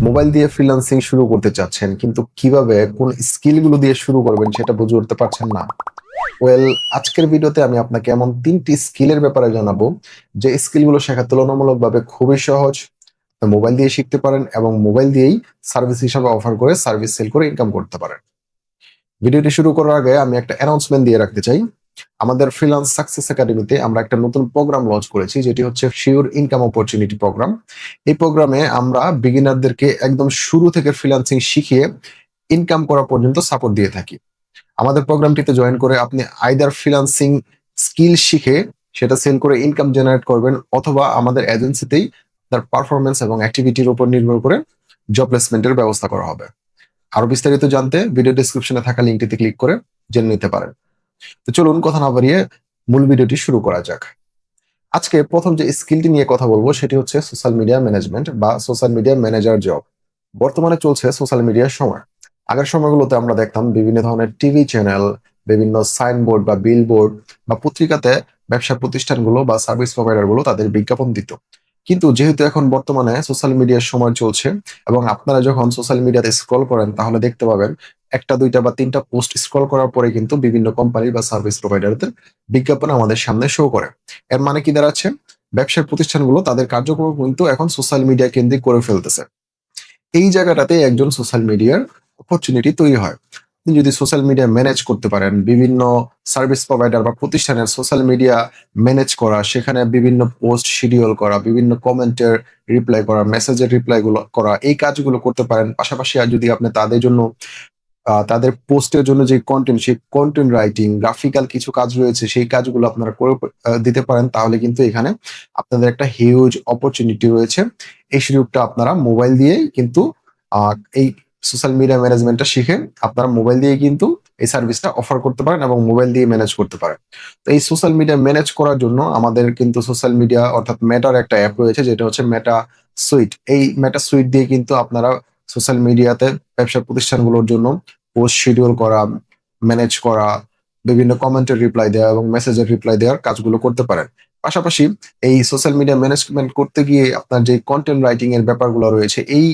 Mobile দিয়ে freelancing শুরু করতে চাচ্ছেন, কিন্তু কিভাবে কোন স্কিলগুলো দিয়ে শুরু করবেন সেটা বুঝে উঠতে পারছেন না। ওয়েল, আজকের ভিডিওতে আমি আপনাকে এমন 3টি স্কিলের ব্যাপারে জানাবো যে স্কিলগুলো শেখা তুলনামূলকভাবে খুবই সহজ। মোবাইল দিয়ে শিখতে পারেন এবং মোবাইল দিয়েই সার্ভিস হিসাবে অফার করে সার্ভিস সেল করে ইনকাম করতে পারেন। ভিডিওটি শুরু করার আগে আমি একটা অ্যানাউন্সমেন্ট দিয়ে রাখতে চাই। আমাদের ফ্রিল্যান্স সাকসেস একাডেমিতে আমরা একটা নতুন প্রোগ্রাম লঞ্চ করেছি, যেটি হচ্ছে শিওর ইনকাম অপরচুনিটি প্রোগ্রাম। এই প্রোগ্রামে আমরা বিগিনারদেরকে একদম শুরু থেকে ফ্রিল্যান্সিং শিখিয়ে ইনকাম করা পর্যন্ত সাপোর্ট দিয়ে থাকি। আমাদের প্রোগ্রামটিতে জয়েন করে আপনি আইদার ফ্রিল্যান্সিং স্কিল শিখে সেটা সেল করে ইনকাম জেনারেট করবেন, অথবা আমাদের এজেন্সিতেই তার পারফরমেন্স এবং অ্যাক্টিভিটির উপর নির্ভর করে জব প্লেসমেন্টের ব্যবস্থা করা হবে। আরো বিস্তারিত জানতে ভিডিও ডেসক্রিপশনে থাকা লিঙ্কটিতে ক্লিক করে জেনে নিতে পারেন। তো চলুন কথা না বাড়িয়ে মূল ভিডিওটি শুরু করা যাক। আজকে প্রথম যে স্কিলটি নিয়ে কথা বলবো সেটি হচ্ছে সোশ্যাল মিডিয়া ম্যানেজমেন্ট বা সোশ্যাল মিডিয়া ম্যানেজার জব। বর্তমানে চলছে সোশ্যাল মিডিয়ার সময়। আগের সময়গুলোতে আমরা দেখতাম বিভিন্ন ধরনের টিভি চ্যানেল, বিভিন্ন সাইনবোর্ড বা বিলবোর্ড বা পত্রিকাতে ব্যবসা প্রতিষ্ঠানগুলো বা সার্ভিস প্রোভাইডারগুলো তাদের বিজ্ঞাপন দিত। কিন্তু যেহেতু এখন বর্তমানে সোশ্যাল মিডিয়ার সময় চলছে এবং আপনারা যখন সোশ্যাল মিডিয়াতে স্ক্রল করেন তাহলে দেখতে পাবেন একটা, দুইটা বা তিনটা পোস্ট স্ক্রল করার পরে কিন্তু বিভিন্ন কোম্পানি বা সার্ভিস প্রোভাইডারদের বিজ্ঞাপন আমাদের সামনে শো করে। এর মানে কি দাঁড়াচ্ছে? ব্যবসায়িক প্রতিষ্ঠানগুলো তাদের কার্যক্রম কিন্তু এখন সোশ্যাল মিডিয়া কেন্দ্রিক করে ফেলতেছে। এই জায়গাটাতে একজন সোশ্যাল মিডিয়ার অপরচুনিটি তৈরি হয়। আপনি যদি সোশ্যাল মিডিয়া ম্যানেজ করতে পারেন, বিভিন্ন সার্ভিস প্রোভাইডার বা প্রতিষ্ঠানের সোশ্যাল মিডিয়া ম্যানেজ করা, সেখানে বিভিন্ন পোস্ট শিডিউল করা, বিভিন্ন কমেন্টের রিপ্লাই করা, মেসেজের রিপ্লাই গুলো করা, এই কাজগুলো করতে পারেন। পাশাপাশি আর যদি আপনি তাদের জন্য তাদের পোস্টের জন্য যে কন্টেন্ট, সেই কন্টেন্ট রাইটিং, গ্রাফিক্যাল কিছু কাজ রয়েছে, সেই কাজগুলো আপনারা করে দিতে পারেন, তাহলে কিন্তু এখানে আপনাদের একটা হিউজ অপরচুনিটি রয়েছে। এই সুযোগটা আপনারা মোবাইল দিয়েই কিন্তু এই সোশ্যাল মিডিয়া ম্যানেজমেন্টটা শিখে আপনারা মোবাইল দিয়ে কিন্তু এই সার্ভিসটা অফার করতে পারেন এবং মোবাইল দিয়ে ম্যানেজ করতে পারেন। তো এই সোশ্যাল মিডিয়া ম্যানেজ করার জন্য আমাদের কিন্তু সোশ্যাল মিডিয়া অর্থাৎ মেটার একটা অ্যাপ রয়েছে, যেটা হচ্ছে মেটা সুইট। এই মেটা সুইট দিয়ে কিন্তু আপনারা সোশ্যাল মিডিয়াতে ব্যবসা প্রতিষ্ঠানগুলোর জন্য পোস্ট শিডিউল করা, ম্যানেজ করা, বিভিন্ন কমেন্টের রিপ্লাই দেওয়া এবং মেসেজের রিপ্লাই দেওয়ার কাজগুলো করতে পারেন। পাশাপাশি এই সোশ্যাল মিডিয়া ম্যানেজমেন্ট করতে গিয়ে আপনার যে কন্টেন্ট রাইটিং এর ব্যাপারগুলো রয়েছে, এই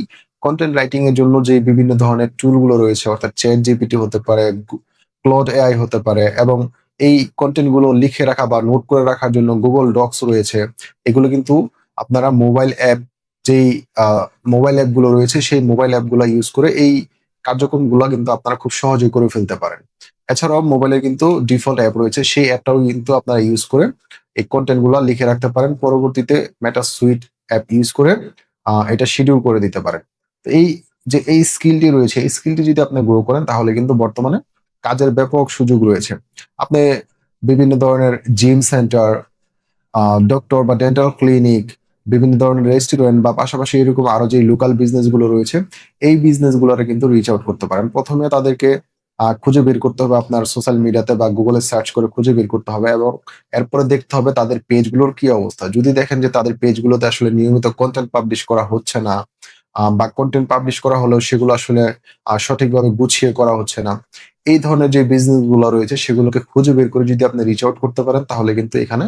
কন্টেন্ট রাইটিং এর জন্য যে বিভিন্ন ধরনের টুলগুলো রয়েছে, অর্থাৎ চ্যাট জিপিটি হতে পারে, ক্লড এআই হতে পারে, এবং এই কন্টেন্ট গুলো লিখে রাখা বা নোট করে রাখার জন্য গুগল ডক্স রয়েছে। এগুলো কিন্তু আপনারা মোবাইল অ্যাপ, যেই মোবাইল অ্যাপ গুলো রয়েছে সেই মোবাইল অ্যাপ গুলো ইউজ করে এই কার্যক্রমগুলো কিন্তু আপনারা খুব সহজেই করে ফেলতে পারেন। এছাড়াও মোবাইলে কিন্তু ডিফল্ট অ্যাপ রয়েছে, সেই অ্যাপটাও কিন্তু আপনারা ইউজ করে এই কন্টেন্ট গুলো লিখে রাখতে পারেন। পরবর্তীতে মেটা সুইট অ্যাপ ইউজ করে এটা শিডিউল করে দিতে পারেন। তো এই যে এই স্কিলটি রয়েছে, এই স্কিলটি যদি আপনি গ্রো করেন তাহলে কিন্তু বর্তমানে কাজের ব্যাপক সুযোগ রয়েছে। আপনি বিভিন্ন ধরনের জিম সেন্টার, ডক্টর বা ডেন্টাল ক্লিনিক, বিভিন্ন ধরনের রেস্টুরেন্ট বা পাশাপাশি এরকম আরো যে লোকাল বিজনেস গুলো রয়েছে, এই বিজনেস গুলোরে কিন্তু রিচ আউট করতে পারেন। প্রথমে তাদেরকে খুঁজে বের করতে হবে, আপনার সোশ্যাল মিডিয়াতে বা গুগলে সার্চ করে খুঁজে বের করতে হবে এবং এরপরে দেখতে হবে তাদের পেজগুলোর কি অবস্থা। যদি দেখেন যে তাদের পেজগুলোতে আসলে নিয়মিত কন্টেন্ট পাবলিশ করা হচ্ছে না, বা কন্টেন্ট পাবলিশ করা হলেও সেগুলো আসলে সঠিকভাবে গুছিয়ে করা হচ্ছে না, এই ধরনের যে বিজনেস গুলো রয়েছে সেগুলোকে খুঁজে বের করে যদি আপনি রিচ আউট করতে পারেন, তাহলে কিন্তু এখানে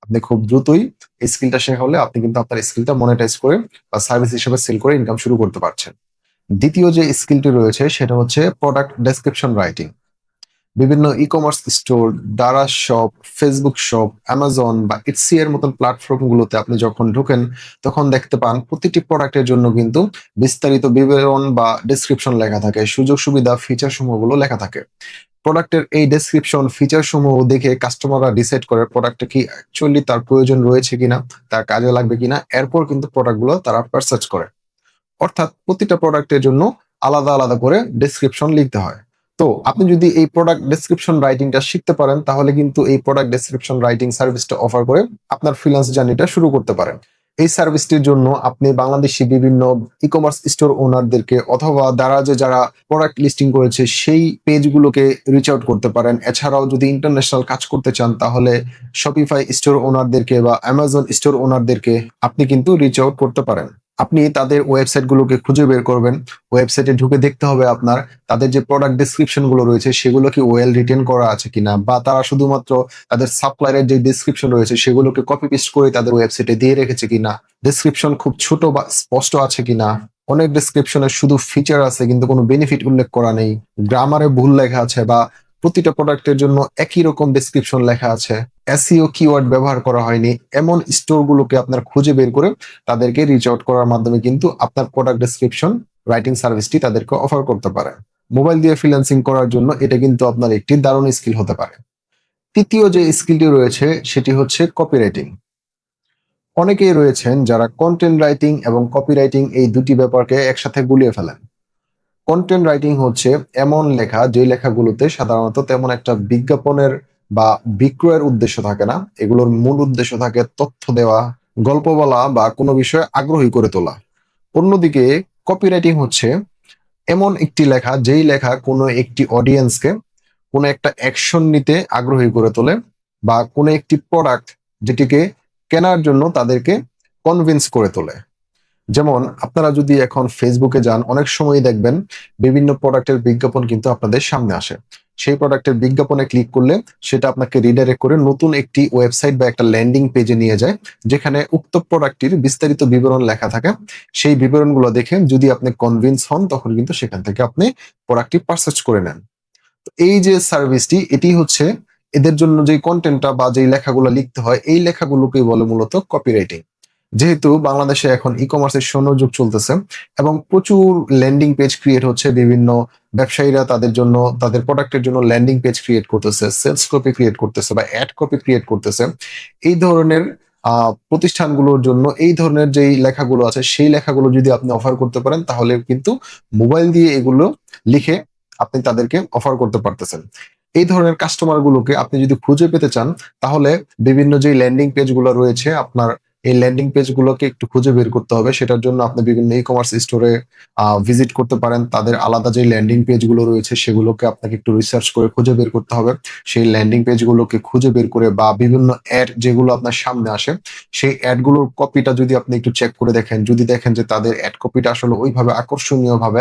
আপনি খুব দ্রুতই এই স্কিলটা শেখা হলে আপনি কিন্তু আপনার স্কিলটা মনিটাইজ করে বা সার্ভিস হিসেবে সেল করে ইনকাম শুরু করতে পারছেন। দ্বিতীয় যে স্কিলটি রয়েছে সেটা হচ্ছে প্রোডাক্ট ডেসক্রিপশন রাইটিং। বিভিন্ন ই-কমার্স স্টোর, দারা শপ, ফেসবুক শপ, অ্যামাজন বা ইটসি এর মতন প্ল্যাটফর্ম গুলোতে আপনি যখন ঢোকেন তখন দেখতে পান প্রতিটি প্রোডাক্টের জন্য কিন্তু বিস্তারিত বিবরণ বা ডেসক্রিপশন লেখা থাকে, সুযোগ সুবিধা, ফিচার সমূহগুলো লেখা থাকে। প্রোডাক্টের এই ডেসক্রিপশন, ফিচার সমূহ দেখে কাস্টমাররা ডিসাইড করে প্রোডাক্টটা কি অ্যাকচুয়ালি তার প্রয়োজন রয়েছে কিনা, তার কাজে লাগবে কিনা, এরপর কিন্তু প্রোডাক্টগুলো তারা পারচেজ করে। অর্থাৎ প্রতিটা প্রোডাক্টের জন্য আলাদা আলাদা করে ডেসক্রিপশন লিখতে হয়। তো আপনি যদি এই প্রোডাক্ট ডেসক্রিপশন রাইটিংটা শিখতে পারেন তাহলে কিন্তু এই প্রোডাক্ট ডেসক্রিপশন রাইটিং সার্ভিসটা অফার করে আপনার ফ্রিল্যান্স জার্নিটা শুরু করতে পারেন। এই সার্ভিসটির জন্য আপনি বাংলাদেশি বিভিন্ন ই-কমার্স স্টোর ওনারদেরকে অথবা দারাজে যারা প্রোডাক্ট লিস্টিং করেছে সেই পেজগুলোকে রিচ আউট করতে পারেন। এছাড়াও যদি ইন্টারন্যাশনাল কাজ করতে চান তাহলে শপিফাই স্টোর ওনারদেরকে বা অ্যামাজন স্টোর ওনারদেরকে আপনি কিন্তু রিচ আউট করতে পারেন। আপনি তাদের ওয়েবসাইট গুলোকে খুঁজে বের করবেন। ওয়েবসাইটে ঢুকে দেখতে হবে আপনার তাদের যে প্রোডাক্ট ডেসক্রিপশন গুলো রয়েছে সেগুলো কি ওয়েল রিটেন করা আছে কিনা, বা তারা শুধুমাত্র তাদের সাপ্লায়ারের যে ডেসক্রিপশন রয়েছে সেগুলোকে কপি পেস্ট করে তাদের ওয়েবসাইটে দিয়ে রেখেছে কিনা, ডেসক্রিপশন খুব ছোট বা স্পষ্ট আছে কিনা, অনেক ডেসক্রিপশনে শুধু ফিচার আছে কিন্তু কোনো বেনিফিট উল্লেখ করা নেই, গ্রামারে ভুল লেখা আছে, বা প্রতিটা প্রোডাক্টের জন্য একই রকম ডেসক্রিপশন লেখা আছে, এসইও কিওয়ার্ড ব্যবহার করা হয়নি, এমন স্টোরগুলোকে আপনার খুঁজে বের করে তাদেরকে রিচ আউট করার মাধ্যমে কিন্তু আপনার প্রোডাক্ট ডেসক্রিপশন রাইটিং সার্ভিসটি তাদেরকে অফার করতে পারে। মোবাইল দিয়ে ফ্রিল্যান্সিং করার জন্য এটা কিন্তু আপনার একটি দারুণ স্কিল হতে পারে। তৃতীয় যে স্কিলটি রয়েছে সেটি হচ্ছে কপিরাইটিং। অনেকেই রয়েছেন যারা কন্টেন্ট রাইটিং এবং কপিরাইটিং এই দুটি ব্যাপারকে একসাথে গুলিয়ে ফেলেন। কন্টেন্ট রাইটিং হচ্ছে এমন লেখা যে লেখাগুলোতে সাধারণত তেমন একটা বিজ্ঞাপনের বা বিক্রয়ের উদ্দেশ্য থাকে না, এগুলোর মূল উদ্দেশ্য থাকে তথ্য দেওয়া, গল্প বলা বা কোনো বিষয়ে আগ্রহী করে তোলা। অন্যদিকে কপিরাইটিং হচ্ছে এমন একটি লেখা যেই লেখা কোনো একটি অডিয়েন্সকে কোনো একটা অ্যাকশন নিতে আগ্রহী করে তোলে, বা কোনো একটি প্রোডাক্ট যেটিকে কেনার জন্য তাদেরকে কনভিন্স করে তোলে। যেমন আপনারা যদি এখন ফেসবুকে যান, অনেক সময় দেখবেন বিভিন্ন প্রোডাক্টের বিজ্ঞাপন কিন্তু আপনাদের সামনে আসে। সেই প্রোডাক্টের বিজ্ঞাপনে ক্লিক করলে সেটা আপনাকে রিডাইরেক্ট করে নতুন একটি ওয়েবসাইট বা একটা ল্যান্ডিং পেজে নিয়ে যায়, যেখানে উক্ত প্রোডাক্টটির বিস্তারিত বিবরণ লেখা থাকে। সেই বিবরণগুলো দেখে যদি আপনি কনভিন্স হন, তখন কিন্তু সেখান থেকে আপনি প্রোডাক্টটি পারচেজ করে নেন। তো এই যে সার্ভিসটি, এটি হচ্ছে এদের জন্য যে কন্টেন্টটা বা যে লেখাগুলো লিখতে হয়, এই লেখাগুলোকেই বলে মূলত কপিরাইটিং। যেহেতু বাংলাদেশে এখন ই কমার্সের স্বর্ণযুগ চলতেছে এবং প্রচুর ল্যান্ডিং পেজ ক্রিয়েট হচ্ছে, বিভিন্ন ব্যবসায়ীরা তাদের জন্য তাদের প্রোডাক্টের জন্য ল্যান্ডিং পেজ ক্রিয়েট করতেছে, সেলস কপি ক্রিয়েট করতেছে বা অ্যাড কপি ক্রিয়েট করতেছে। এই ধরনের প্রতিষ্ঠানগুলোর জন্য এই ধরনের যেই লেখাগুলো আছে সেই লেখাগুলো যদি আপনি অফার করতে পারেন, তাহলে কিন্তু মোবাইল দিয়ে এগুলো লিখে আপনি তাদেরকে অফার করতে পারতেছেন। এই ধরনের কাস্টমার গুলোকে আপনি যদি খুঁজে পেতে চান, তাহলে বিভিন্ন যে ল্যান্ডিং পেজ গুলো রয়েছে, আপনার এই ল্যান্ডিং পেজ গুলোকে একটু খুঁজে বের করতে হবে। সেটার জন্য আপনি বিভিন্ন ই কমার্স স্টোরে ভিজিট করতে পারেন। তাদের আলাদা যে ল্যান্ডিং পেজ গুলো রয়েছে সেগুলোকে আপনাকে একটু রিসার্চ করে খুঁজে বের করতে হবে। সেই ল্যান্ডিং পেজ গুলোকে খুঁজে বের করে বা বিভিন্ন অ্যাড যেগুলো আপনার সামনে আসে, সেই অ্যাড গুলোর কপিটা যদি আপনি একটু চেক করে দেখেন, যদি দেখেন যে তাদের অ্যাড কপিটা আসলে ওইভাবে আকর্ষণীয় ভাবে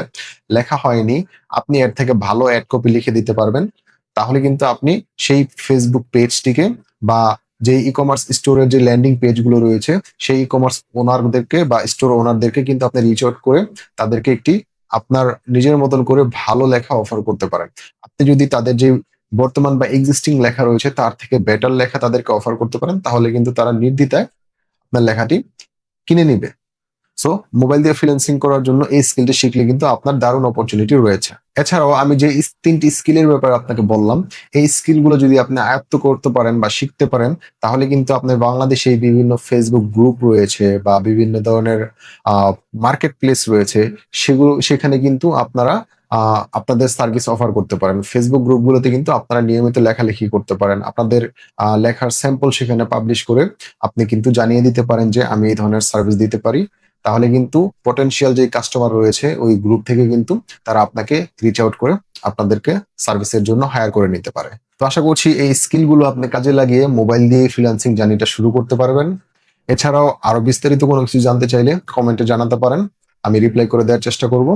লেখা হয়নি, আপনি এর থেকে ভালো অ্যাড কপি লিখে দিতে পারবেন। তাহলে কিন্তু আপনি সেই ফেসবুক পেজটিকে বা যে ই কমার্স স্টোরের যে ল্যান্ডিং পেজ গুলো রয়েছে, সেই ই কমার্স ওনারদেরকে বা স্টোর ওনারদেরকে কিন্তু আপনি রিচ আউট করে তাদেরকে একটি আপনার নিজের মতন করে ভালো লেখা অফার করতে পারেন। আপনি যদি তাদের যে বর্তমান বা এক্সিস্টিং লেখা রয়েছে তার থেকে বেটার লেখা তাদেরকে অফার করতে পারেন, তাহলে কিন্তু তারা নির্দ্বিধায় আপনার লেখাটি কিনে নিবে। সো মোবাইল দিয়ে ফ্রিল্যান্সিং করার জন্য এই স্কিলটি শিখলে কিন্তু আপনার দারুণ অপরচুনিটি রয়েছে। এছাড়াও আমি যে তিনটি স্কিলের ব্যাপারে আপনাকে বললাম, এই স্কিলগুলো যদি আপনি আয়ত্ত করতে পারেন বা শিখতে পারেন, তাহলে কিন্তু আপনার বাংলাদেশে বিভিন্ন ফেসবুক গ্রুপ রয়েছে বা বিভিন্ন ধরনের মার্কেট প্লেস রয়েছে, সেখানে কিন্তু আপনারা আপনাদের সার্ভিস অফার করতে পারেন। ফেসবুক গ্রুপগুলোতে কিন্তু আপনারা নিয়মিত লেখালেখি করতে পারেন। আপনাদের লেখার স্যাম্পল সেখানে পাবলিশ করে আপনি কিন্তু জানিয়ে দিতে পারেন যে আমি এই ধরনের সার্ভিস দিতে পারি। তাহলে কিন্তু পটেনশিয়াল যে কাস্টমার রয়েছে ওই গ্রুপ থেকে কিন্তু তারা আপনাকে রিচ আউট করে আপনাদেরকে সার্ভিসের জন্য হায়ার করে নিতে পারে। তো আশা করছি এই স্কিলগুলো আপনি কাজে লাগিয়ে মোবাইল দিয়ে ফ্রিল্যান্সিং জার্নিটা শুরু করতে পারবেন। এছাড়াও আরো বিস্তারিত কোনো কিছু জানতে চাইলে কমেন্টে জানাতে পারেন, আমি রিপ্লাই করে দেওয়ার চেষ্টা করব।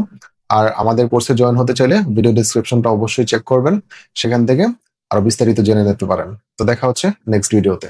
আর আমাদের কোর্সে জয়েন হতে চাইলে ভিডিও ডেসক্রিপশনটা অবশ্যই চেক করবেন, সেখান থেকে আরো বিস্তারিত জেনে নিতে পারেন। তো দেখা হচ্ছে নেক্সট ভিডিওতে।